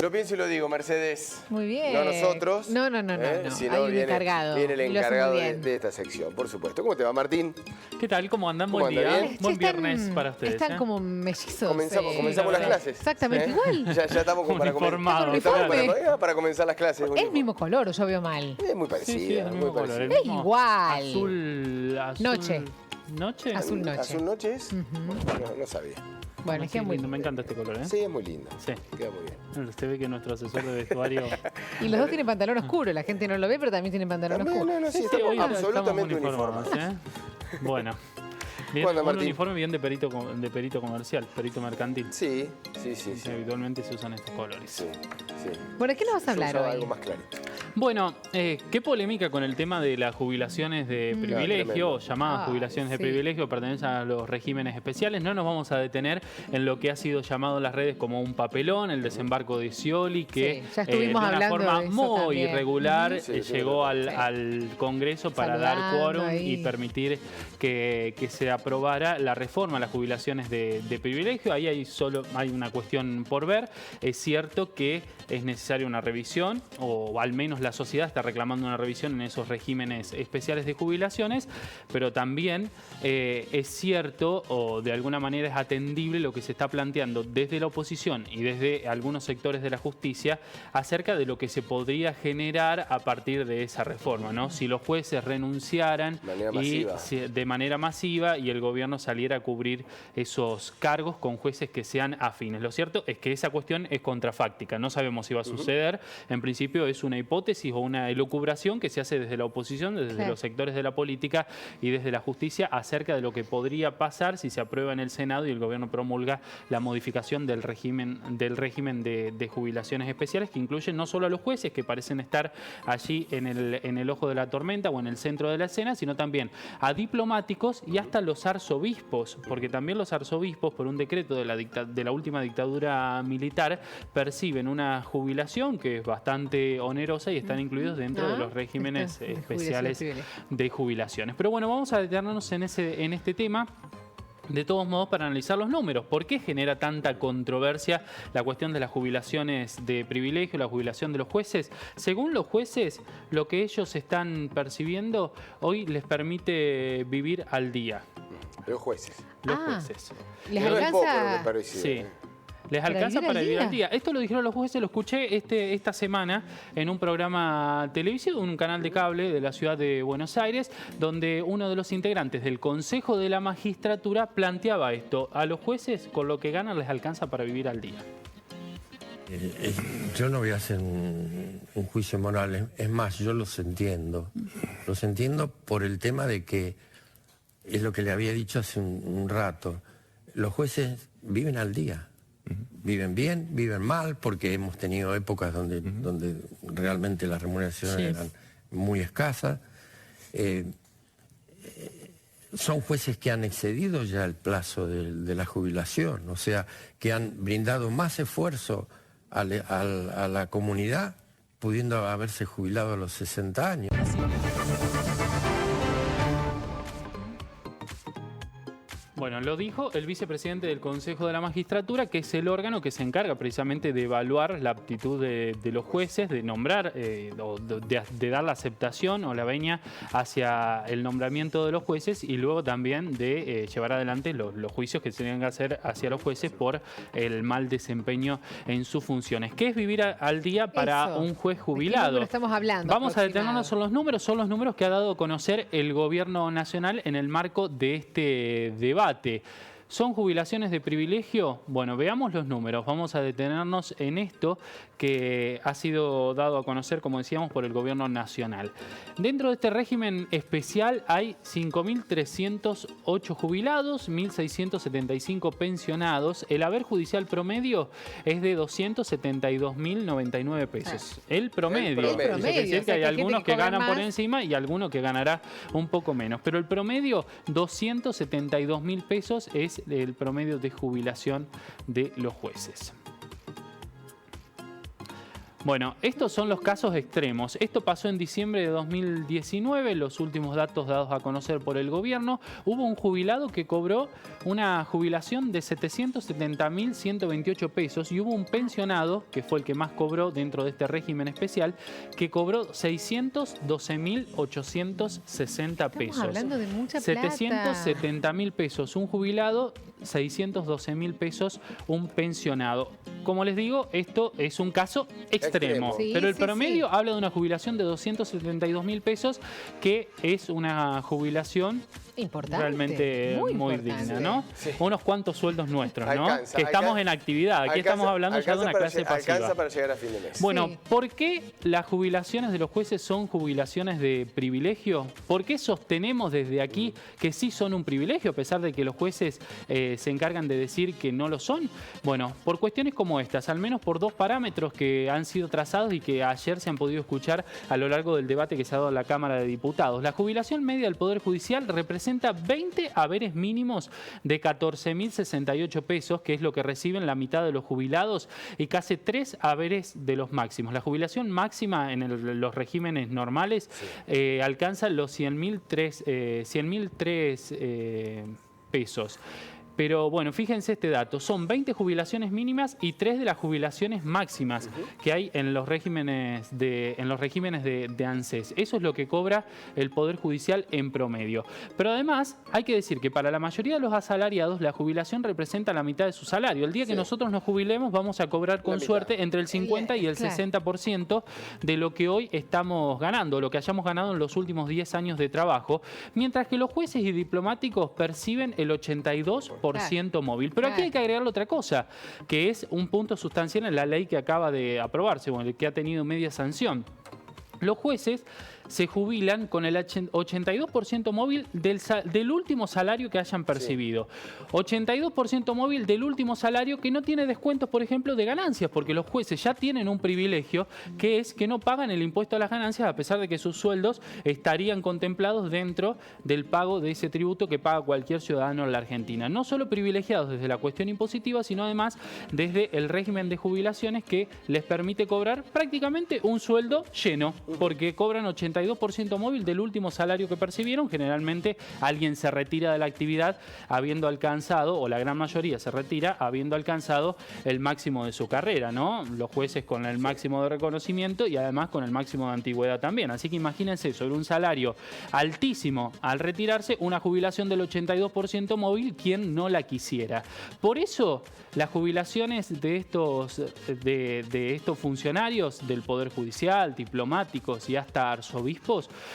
Lo pienso y lo digo, Mercedes. Muy bien. No nosotros. No. Sino Hay un viene, encargado. viene el Y lo hace encargado muy de, bien. de esta sección, por supuesto. ¿Cómo te va, Martín? ¿Qué tal? ¿Cómo andan? ¿Cómo Buen anda? día. ¿Bien? Buen Están- viernes para ustedes. Están como mellizos. Comenzamos las clases. Exactamente igual. Ya estamos como para Uniformados. estamos Uniforme. para comenzar las clases. Es el mismo color, o yo veo mal. Es muy parecida. Sí, es el mismo muy color. parecida. Es igual. Azul. Noche. ¿Noche? Azul noche. ¿Azul noche es? No sabía. Bueno, es que es muy lindo. Me encanta este color, ¿eh? Sí, es muy lindo. Sí. Queda muy bien. Usted ve que nuestro asesor de vestuario... Y los dos tienen pantalón oscuro. La gente no lo ve, pero también tienen pantalón También, oscuro. sí, Sí, estamos hoy absolutamente estamos uniformados. ¿eh? Bueno. Bien, ¿Cómo anda, un Martín? uniforme bien de perito comercial, perito mercantil. Sí. Habitualmente se usan estos colores. Sí. Bueno, ¿de qué nos vas a Yo hablar usaba hoy? algo más clarito. Bueno, qué polémica con el tema de las jubilaciones de privilegio, tremendo. llamadas jubilaciones de sí. privilegio, pertenecen a los regímenes especiales. No nos vamos a detener en lo que ha sido llamado en las redes como un papelón, el desembarco de Scioli, que Sí, ya estuvimos de una hablando forma de eso muy también. irregular Sí, llegó sí. al Congreso para dar Saludando quórum ahí. y permitir que se aprobara la reforma a las jubilaciones de privilegio. Ahí hay una cuestión por ver. Es cierto que es necesaria una revisión, o al menos la sociedad está reclamando una revisión en esos regímenes especiales de jubilaciones, pero también es cierto, o de alguna manera es atendible lo que se está planteando desde la oposición y desde algunos sectores de la justicia acerca de lo que se podría generar a partir de esa reforma, ¿no? Si los jueces renunciaran de manera masiva y el gobierno saliera a cubrir esos cargos con jueces que sean afines. Lo cierto es que esa cuestión es contrafáctica, no sabemos si va a suceder. En principio es una hipótesis o una elucubración que se hace desde la oposición, desde los sectores de la política y desde la justicia acerca de lo que podría pasar si se aprueba en el Senado y el gobierno promulga la modificación del régimen de jubilaciones especiales, que incluyen no solo a los jueces, que parecen estar allí en el ojo de la tormenta o en el centro de la escena, sino también a diplomáticos y hasta los arzobispos, porque también los arzobispos, por un decreto de la última dictadura militar, perciben una jubilación que es bastante onerosa y están incluidos dentro de los regímenes especiales de jubilaciones. Pero bueno, vamos a detenernos en este tema. De todos modos, para analizar los números, ¿por qué genera tanta controversia la cuestión de las jubilaciones de privilegio, la jubilación de los jueces? Según los jueces, lo que ellos están percibiendo hoy les permite vivir al día. Los jueces. Los jueces. ¿Les No es poco lo alcanza? que parece, Sí. Les alcanza para vivir al día. Esto lo dijeron los jueces, lo escuché esta semana en un programa televisivo, en un canal de cable de la ciudad de Buenos Aires, donde uno de los integrantes del Consejo de la Magistratura planteaba esto. A los jueces, con lo que ganan, les alcanza para vivir al día. Yo no voy a hacer un juicio moral, es más, yo los entiendo. Los entiendo por el tema de que, es lo que le había dicho hace un rato, los jueces viven al día. Viven bien, viven mal, porque hemos tenido épocas donde realmente las remuneraciones eran muy escasas. Son jueces que han excedido ya el plazo de la jubilación, o sea, que han brindado más esfuerzo a la comunidad, pudiendo haberse jubilado a los 60 años. Bueno, lo dijo el vicepresidente del Consejo de la Magistratura, que es el órgano que se encarga precisamente de evaluar la aptitud de los jueces, de nombrar, o de dar la aceptación o la venia hacia el nombramiento de los jueces y luego también de llevar adelante los juicios que se tienen que hacer hacia los jueces por el mal desempeño en sus funciones. ¿Qué es vivir al día para un juez jubilado? ¿De qué estamos hablando? Vamos a detenernos en los números. Son los números que ha dado a conocer el Gobierno Nacional en el marco de este debate. ¿Son jubilaciones de privilegio? Bueno, veamos los números. Vamos a detenernos en esto que ha sido dado a conocer, como decíamos, por el Gobierno Nacional. Dentro de este régimen especial hay 5.308 jubilados, 1.675 pensionados. El haber judicial promedio es de 272.099 pesos. El promedio. El promedio. Eso quiere decir que hay algunos que ganan por más. encima y alguno que ganará un poco menos. Pero el promedio, 272.000 pesos, es el promedio de jubilación de los jueces. Bueno, estos son los casos extremos. Esto pasó en diciembre de 2019, los últimos datos dados a conocer por el gobierno. Hubo un jubilado que cobró una jubilación de 770.128 pesos y hubo un pensionado, que fue el que más cobró dentro de este régimen especial, que cobró 612.860 pesos. Estamos hablando de mucha plata. 770.000 pesos un jubilado, 612.000 pesos un pensionado. Como les digo, esto es un caso extremo, Sí, pero el sí, promedio habla de una jubilación de 272.000 pesos, que es una jubilación Importante. realmente muy importante. digna, ¿no? Sí. Unos cuantos sueldos nuestros, ¿no? Alcanza, Que estamos alcanza. en actividad. Aquí estamos hablando ya de una clase pasiva. Alcanza para llegar a fin de mes. Bueno, Sí. ¿por qué las jubilaciones de los jueces son jubilaciones de privilegio? ¿Por qué sostenemos desde aquí que sí son un privilegio, a pesar de que los jueces se encargan de decir que no lo son? Bueno, por cuestiones como estas, al menos por dos parámetros que han sido trazados y que ayer se han podido escuchar a lo largo del debate que se ha dado en la Cámara de Diputados. La jubilación media del Poder Judicial representa 20 haberes mínimos de 14.068 pesos, que es lo que reciben la mitad de los jubilados, y casi 3 haberes de los máximos. La jubilación máxima en los regímenes normales alcanza los 100.003 pesos. Pero bueno, fíjense este dato, son 20 jubilaciones mínimas y 3 de las jubilaciones máximas que hay en los regímenes de ANSES. Eso es lo que cobra el Poder Judicial en promedio. Pero además, hay que decir que para la mayoría de los asalariados, la jubilación representa la mitad de su salario. El día que nosotros nos jubilemos, vamos a cobrar con suerte entre el 50 y el 60% de lo que hoy estamos ganando, lo que hayamos ganado en los últimos 10 años de trabajo, mientras que los jueces y diplomáticos perciben el 82% móvil. Pero aquí hay que agregarle otra cosa, que es un punto sustancial en la ley que acaba de aprobarse, bueno, que ha tenido media sanción. Los jueces se jubilan con el 82% móvil del último salario que hayan percibido. 82% móvil del último salario que no tiene descuentos, por ejemplo, de ganancias, porque los jueces ya tienen un privilegio, que es que no pagan el impuesto a las ganancias, a pesar de que sus sueldos estarían contemplados dentro del pago de ese tributo que paga cualquier ciudadano en la Argentina. No solo privilegiados desde la cuestión impositiva, sino además desde el régimen de jubilaciones que les permite cobrar prácticamente un sueldo lleno, porque cobran 82% móvil del último salario que percibieron. Generalmente alguien se retira de la actividad habiendo alcanzado, o la gran mayoría se retira habiendo alcanzado el máximo de su carrera, ¿no? Los jueces con el máximo de reconocimiento y además con el máximo de antigüedad también. Así que imagínense, sobre un salario altísimo al retirarse, una jubilación del 82% móvil, ¿quién no la quisiera? Por eso las jubilaciones de estos funcionarios del Poder Judicial, diplomáticos y hasta arzobispos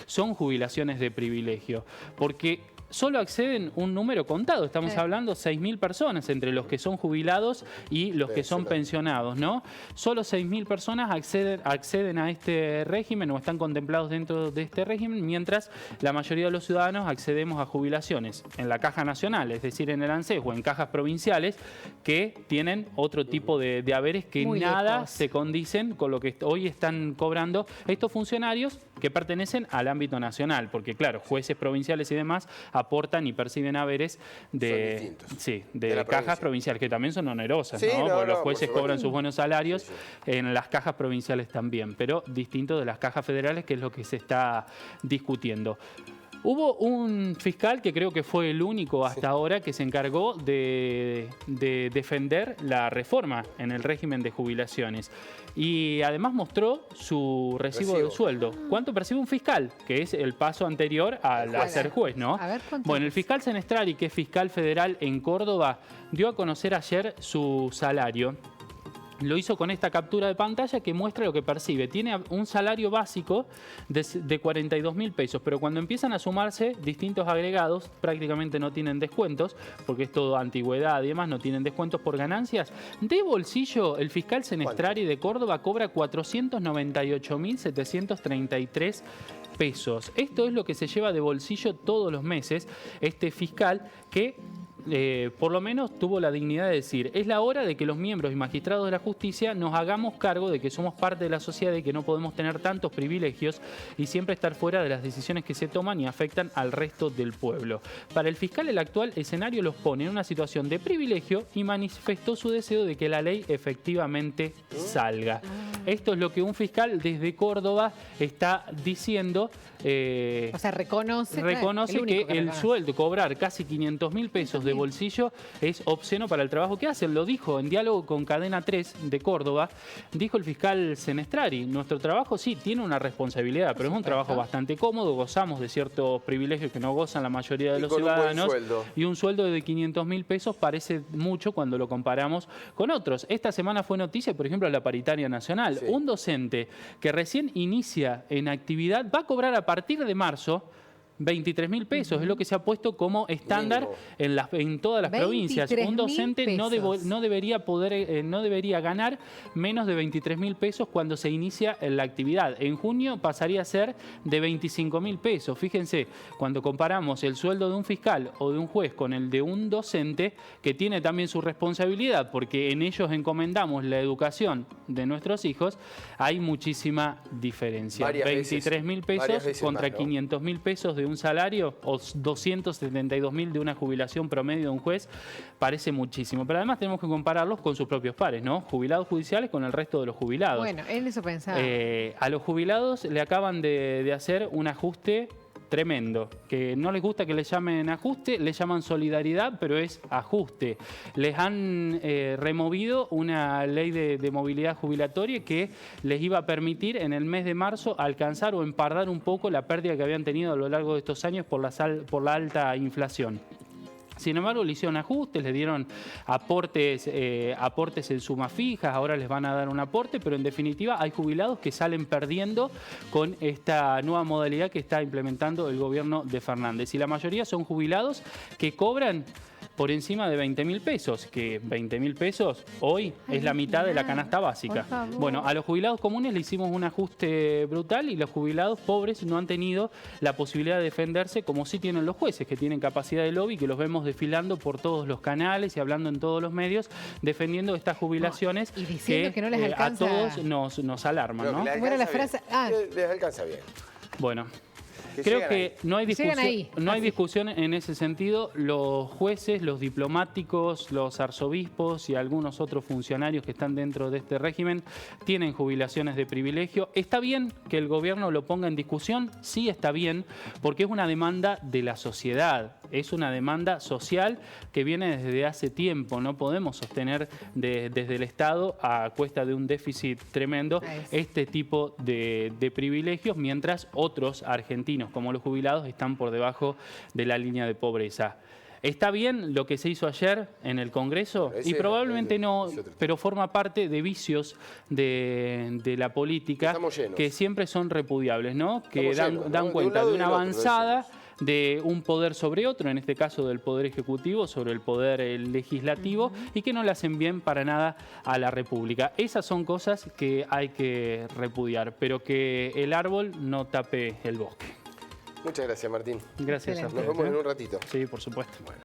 son jubilaciones de privilegio, porque solo acceden un número contado. Estamos hablando 6.000 personas entre los que son jubilados y los que son pensionados, ¿no? Solo 6.000 personas acceden a este régimen o están contemplados dentro de este régimen, mientras la mayoría de los ciudadanos accedemos a jubilaciones en la Caja Nacional, es decir, en el ANSES o en cajas provinciales, que tienen otro tipo de haberes que muy nada lejos se condicen con lo que hoy están cobrando estos funcionarios que pertenecen al ámbito nacional, porque claro, jueces provinciales y demás aportan y perciben haberes de cajas provinciales, que también son onerosas, ¿no? Porque los jueces cobran sus buenos salarios en las cajas provinciales también, pero distinto de las cajas federales, que es lo que se está discutiendo. Hubo un fiscal que creo que fue el único hasta ahora que se encargó de defender la reforma en el régimen de jubilaciones. Y además mostró su recibo de sueldo. ¿Cuánto percibe un fiscal? Que es el paso anterior a ser juez, ¿no? A ver, bueno, el fiscal Senestrari, que es fiscal federal en Córdoba, dio a conocer ayer su salario. Lo hizo con esta captura de pantalla que muestra lo que percibe. Tiene un salario básico de 42.000 pesos, pero cuando empiezan a sumarse distintos agregados, prácticamente no tienen descuentos, porque es todo antigüedad y demás, no tienen descuentos por ganancias. De bolsillo, el fiscal Senestrari de Córdoba cobra 498.733 pesos. Esto es lo que se lleva de bolsillo todos los meses este fiscal, que por lo menos tuvo la dignidad de decir: es la hora de que los miembros y magistrados de la justicia nos hagamos cargo de que somos parte de la sociedad y que no podemos tener tantos privilegios y siempre estar fuera de las decisiones que se toman y afectan al resto del pueblo. Para el fiscal, el actual escenario los pone en una situación de privilegio y manifestó su deseo de que la ley efectivamente salga. Esto es lo que un fiscal desde Córdoba está diciendo. O sea, reconoce Que el sueldo, cobrar casi 500.000 pesos de bolsillo es obsceno para el trabajo que hacen. Lo dijo en diálogo con Cadena 3 de Córdoba, dijo el fiscal Senestrari, nuestro trabajo sí tiene una responsabilidad, pero es un trabajo bastante cómodo, gozamos de ciertos privilegios que no gozan la mayoría de los ciudadanos. Y un sueldo de 500.000 pesos parece mucho cuando lo comparamos con otros. Esta semana fue noticia, por ejemplo, la paritaria nacional. Sí. Un docente que recién inicia en actividad va a cobrar a partir de marzo 23.000 pesos, es lo que se ha puesto como estándar en todas las provincias. Un docente no debería ganar menos de 23.000 pesos cuando se inicia la actividad. En junio pasaría a ser de 25.000 pesos. Fíjense, cuando comparamos el sueldo de un fiscal o de un juez con el de un docente, que tiene también su responsabilidad, porque en ellos encomendamos la educación de nuestros hijos, hay muchísima diferencia. 23.000 pesos contra 500.000 pesos de un salario o 272.000 de una jubilación promedio de un juez, parece muchísimo. Pero además tenemos que compararlos con sus propios pares, ¿no? Jubilados judiciales con el resto de los jubilados. Bueno, en eso pensaba. A los jubilados le acaban de hacer un ajuste tremendo, que no les gusta que le llamen ajuste, le llaman solidaridad, pero es ajuste. Les han removido una ley de movilidad jubilatoria que les iba a permitir en el mes de marzo alcanzar o empardar un poco la pérdida que habían tenido a lo largo de estos años por la alta inflación. Sin embargo, le hicieron ajustes, le dieron aportes en sumas fijas, ahora les van a dar un aporte, pero en definitiva hay jubilados que salen perdiendo con esta nueva modalidad que está implementando el gobierno de Fernández. Y la mayoría son jubilados que cobran por encima de 20.000 pesos, que 20.000 pesos hoy es la mitad de la canasta básica. Bueno, a los jubilados comunes le hicimos un ajuste brutal y los jubilados pobres no han tenido la posibilidad de defenderse como sí tienen los jueces, que tienen capacidad de lobby, que los vemos desfilando por todos los canales y hablando en todos los medios, defendiendo estas jubilaciones y diciendo que no les alcanza. A todos nos alarman, ¿no? ¿Cómo era la frase? Les alcanza bien. Bueno. Creo que no hay discusión en ese sentido. Los jueces, los diplomáticos, los arzobispos y algunos otros funcionarios que están dentro de este régimen tienen jubilaciones de privilegio. ¿Está bien que el gobierno lo ponga en discusión? Sí, está bien, porque es una demanda de la sociedad. Es una demanda social que viene desde hace tiempo. No podemos sostener desde el Estado, a cuesta de un déficit tremendo, este tipo de privilegios, mientras otros argentinos, como los jubilados, están por debajo de la línea de pobreza. ¿Está bien lo que se hizo ayer en el Congreso? Y probablemente no, pero forma parte de vicios de la política que siempre son repudiables, ¿no? Que dan cuenta de una avanzada de un poder sobre otro, en este caso del Poder Ejecutivo sobre el Poder Legislativo, y que no le hacen bien para nada a la República. Esas son cosas que hay que repudiar, pero que el árbol no tape el bosque. Muchas gracias, Martín. Gracias a ustedes. Nos vemos en un ratito. Sí, por supuesto. Bueno.